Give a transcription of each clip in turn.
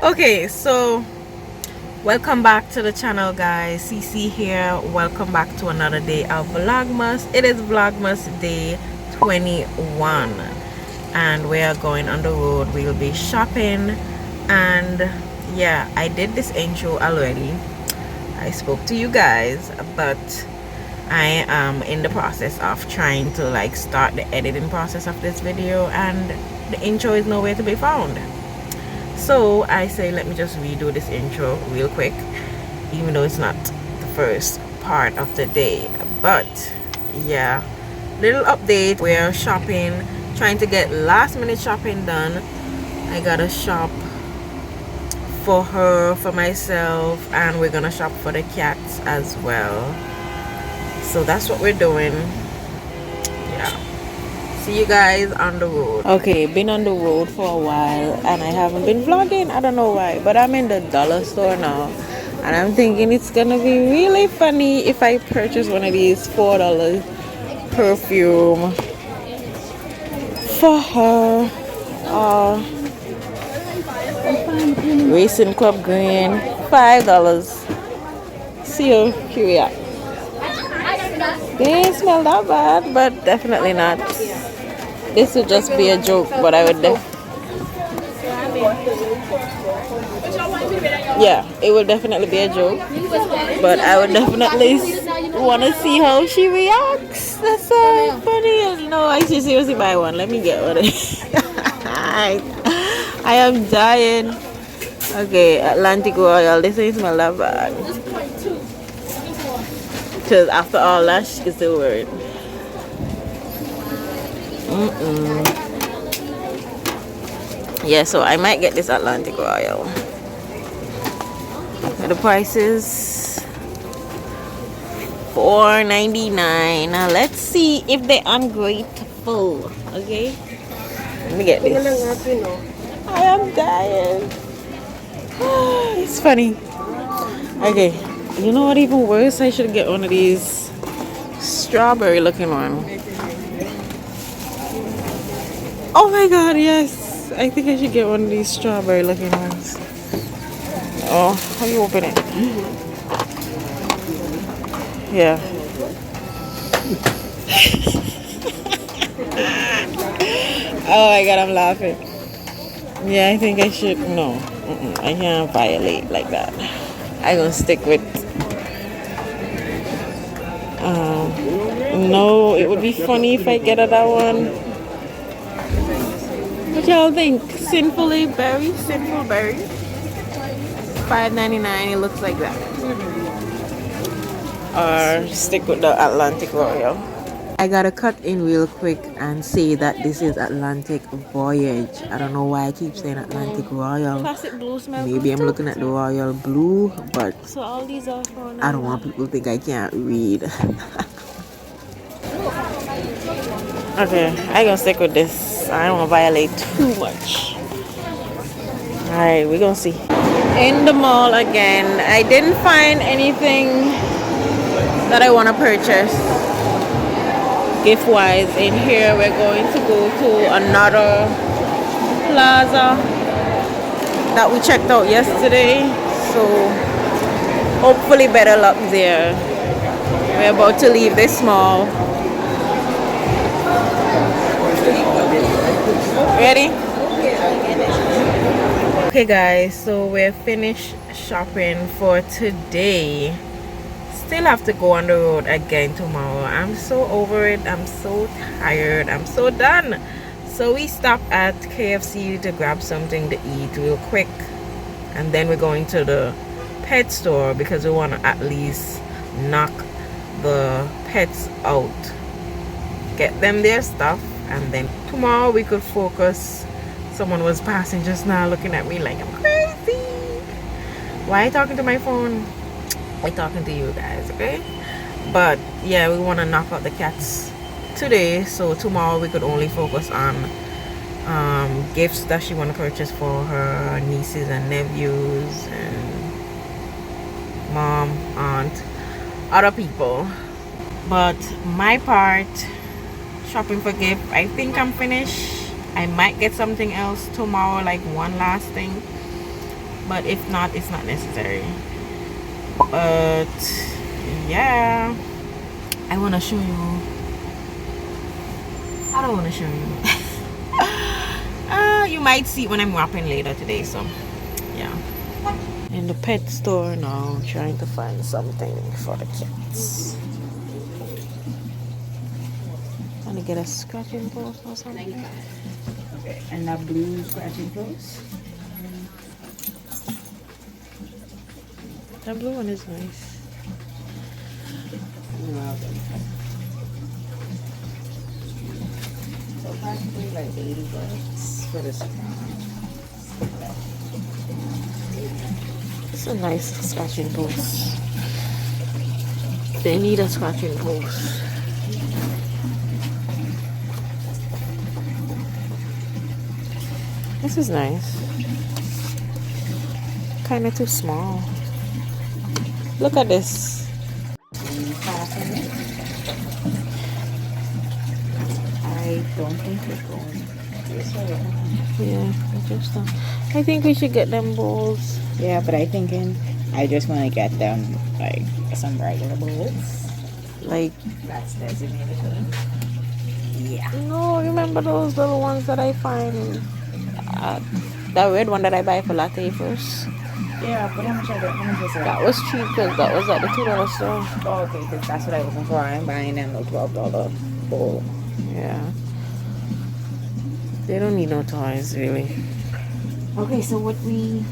Okay, so welcome back to the channel, guys. CC here. Welcome back to another day of Vlogmas. It is Vlogmas day 21 and we are going on the road. We'll be shopping, and yeah, I did this intro already. I spoke to you guys, but I am in the process of trying to like start the editing process of this video, and the intro is nowhere to be found. So I say, let me just redo this intro real quick, even though it's not the first part of the day. But yeah, little update. We're shopping, trying to get last minute shopping done. I gotta shop for her, for myself, and we're gonna shop for the cats as well. So that's what we're doing. Yeah, see you guys on the road. Okay, been on the road for a while and I haven't been vlogging. I don't know why, but I'm in the dollar store now and I'm thinking it's gonna be really funny if I purchase one of these $4 perfume for her. Racing Club Green, $5. See how she react. They ain't smell that bad, but definitely not. This would just be a joke, but I would yeah, it would definitely be a joke, but I would definitely want to see how she reacts. That's so funny. No, I should seriously buy one. Let me get one. I am dying. Okay, Atlantic Royal. This ain't smell that bad. Because after all that, she can still wear it. Yeah, so I might get this Atlantic Royal. The price is $4.99. Now let's see if they're ungrateful. Okay, let me get this. I am dying. It's funny. Okay, you know what? Even worse, I should get one of these strawberry looking one. Oh my god, yes, I think I should get one of these strawberry looking ones. Oh, how do you open it? Yeah. Oh my god, I'm laughing. Yeah, I think I should. No, I can't violate like that. I'm gonna stick with no, it would be funny if I get that one. What y'all think? Sinful berry? $5.99. It looks like that. Or stick with the Atlantic Royal. I gotta cut in real quick and say that this is Atlantic Voyage. I don't know why I keep saying Atlantic Royal. Classic blue smell. Maybe I'm looking at the Royal Blue, but so all these are for I don't want people to think I can't read. Okay, I gonna stick with this. I don't want to violate too much. Alright, we're gonna see. In the mall again. I didn't find anything that I want to purchase gift wise in here. We're going to go to another Plaza that we checked out yesterday, so hopefully better luck there. We're about to leave this mall. Ready? Okay guys, so we're finished shopping for today. Still have to go on the road again tomorrow. I'm so over it. I'm so tired. I'm so done. So we stopped at KFC to grab something to eat real quick, and then we're going to the pet store because we want to at least knock the pets out, get them their stuff, and then tomorrow we could focus. Someone was passing just now looking at me like I'm crazy. Why are you talking to my phone? I'm talking to you guys, okay? But yeah, we want to knock out the cats today, so tomorrow we could only focus on gifts that she want to purchase for her nieces and nephews and mom, aunt, other people. But my part, shopping for gift, I think I'm finished. I might get something else tomorrow, like one last thing. but if not, it's not necessary. But yeah, I want to show you. I don't want to show you. You might see it when I'm wrapping later today. So yeah, in the pet store now, trying to find something for the cats. Want to get a scratching post or something. Okay, and that blue scratching post. That blue one is nice. So practically like $80 for this one. It's a nice scratching post. They need a scratching post. This is nice. Kind of too small. Look at this. I don't think it's going. Yeah, I just don't. I think we should get them bowls. Yeah, but I just want to get them like some regular bowls. Like, That's designated for them. Yeah. no, remember those little ones that I find? That red one that I buy for latte first. Yeah, but how much was it? That was cheap because that was at the $2 store. Oh, okay, because that's what I was looking for. I'm buying them no $12 bowl. Yeah. They don't need no toys, really. Okay, so what we...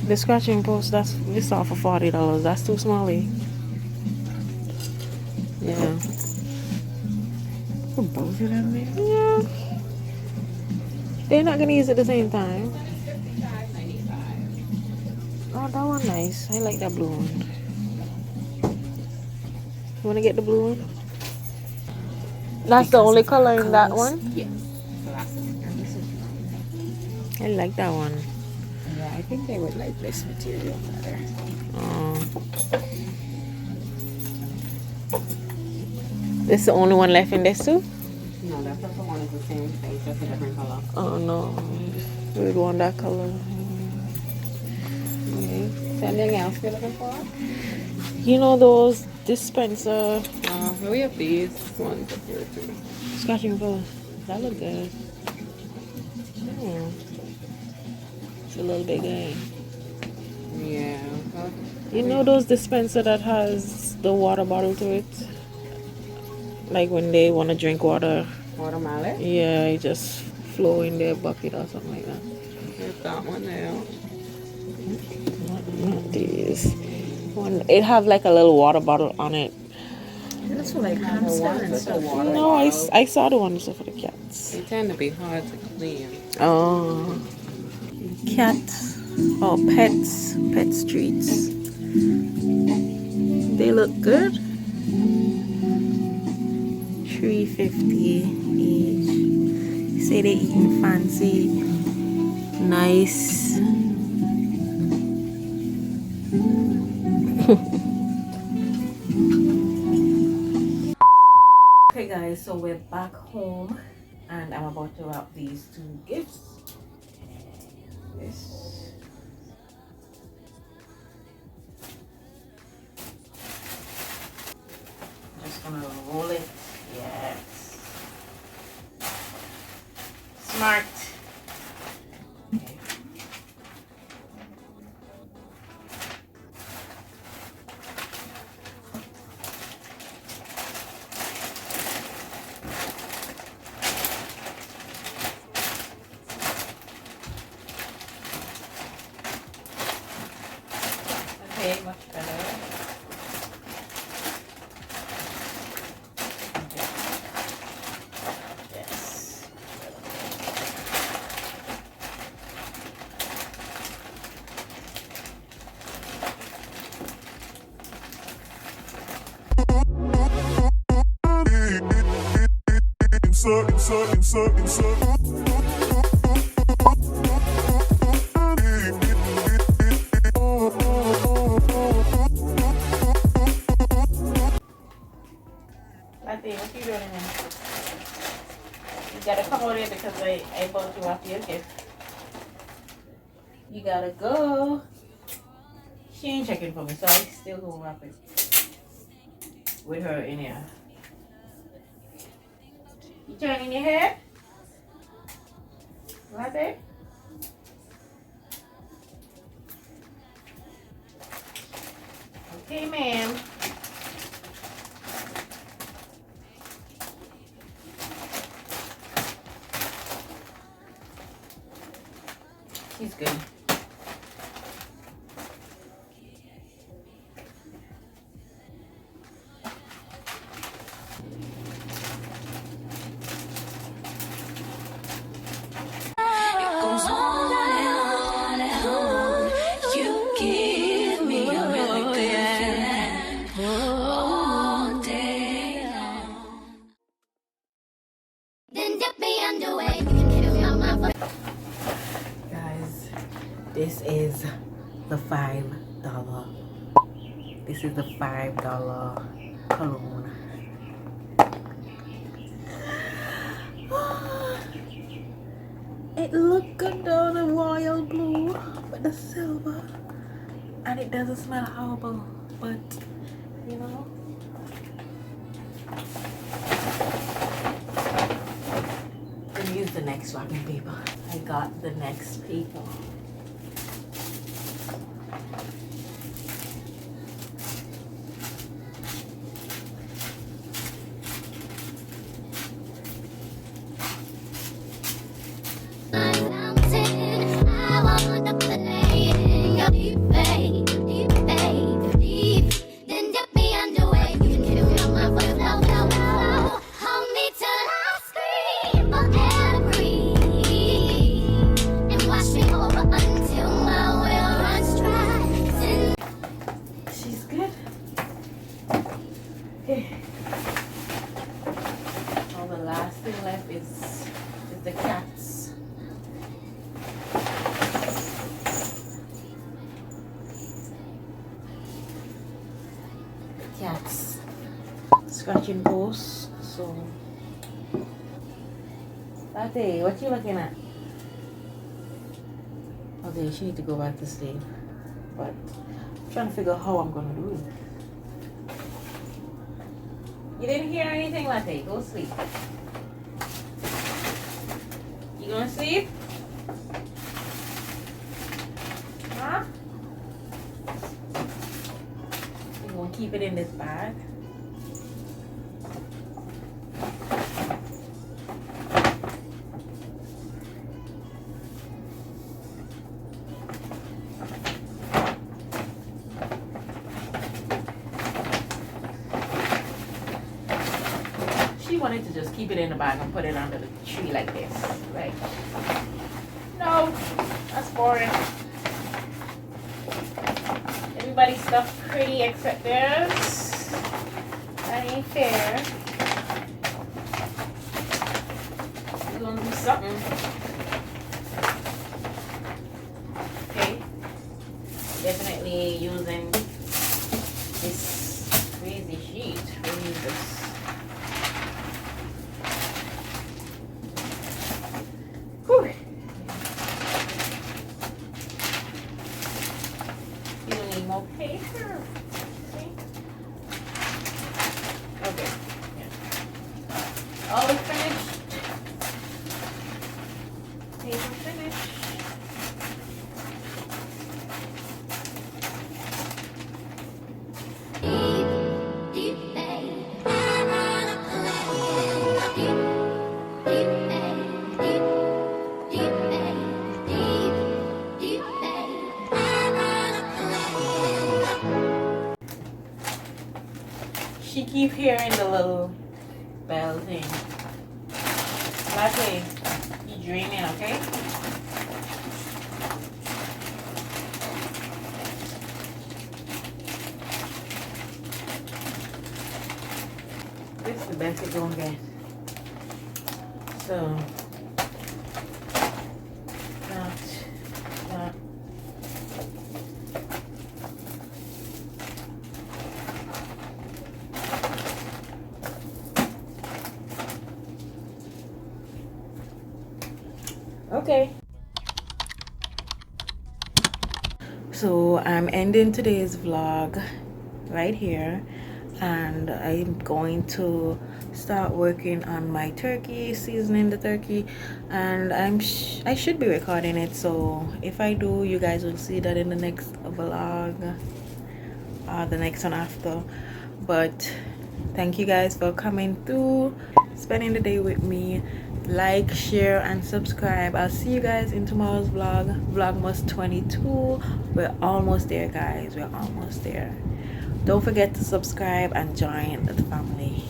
The scratching post, we saw for $40. That's too smally. Yeah. For both of them, maybe? Yeah. They're not gonna use it at the same time. Oh, that one nice. I like that blue one. You wanna get the blue one? That's the only color in that one? Yes. I like that one. Yeah, I think they would like this material better. This is the only one left in this too? No, that purple one is the same thing, just a different color. Oh no. We would want that color. Okay. Something else you're looking for? You know those dispenser We have these ones up here too. scratching post. That look good. It's a little bigger. Eh? Yeah. You know those dispenser that has the water bottle to it? Like when they want to drink water. Watermelon? Yeah, it just flow in their bucket or something like that. There's that one there. Not these. It have like a little water bottle on it. That's for like hamster and stuff. No, I saw the ones for the cats. They tend to be hard to clean. Oh, cats or pet streets. They look good. $3.50 each. You say they eating fancy, nice. Okay guys, so we're back home and I'm about to wrap these two gifts. This. Just gonna roll it. Yes. Smart. Okay. Okay, much better. Yes. Latte, what you doing in here? You gotta come over here because I bought you off your gift. You gotta go. She ain't checking for me, so I still gonna wrap it with her in here. You turning your head? Latte? Okay, ma'am. She's good. Guys, this is the $5. This is the $5 cologne. It looked good though, the royal blue with the silver, and it doesn't smell horrible, but you know. Let me use the next wrapping paper. I got the next paper. All the last thing left is the cats. The cats scratching posts. So, Latte, what you looking at? Okay, she need to go back to sleep, but I'm trying to figure out how I'm gonna do it. You didn't hear anything, Latte. Go sleep. You gonna sleep? Huh? You gonna keep it in this bag? She wanted to just keep it in the bag and put it under the tree like this. Right? No, that's boring. Everybody's stuff pretty except theirs. That ain't fair. We're gonna do something. Okay. Definitely using this crazy sheet. We'll use this. More paper. See? Okay. Yeah. All is finished. Paper finished. She keep hearing the little bell thing. Latte, you dreaming, okay? This is the best it's gonna get. So, that. Okay. So I'm ending today's vlog right here, and I'm going to start working on my turkey, seasoning the turkey, and I should be recording it, so if I do, you guys will see that in the next vlog, the next one after. But thank you guys for coming through, spending the day with me. Like, share, and subscribe. I'll see you guys in tomorrow's vlog, Vlogmas 22. We're almost there, guys. We're almost there. Don't forget to subscribe and join the family.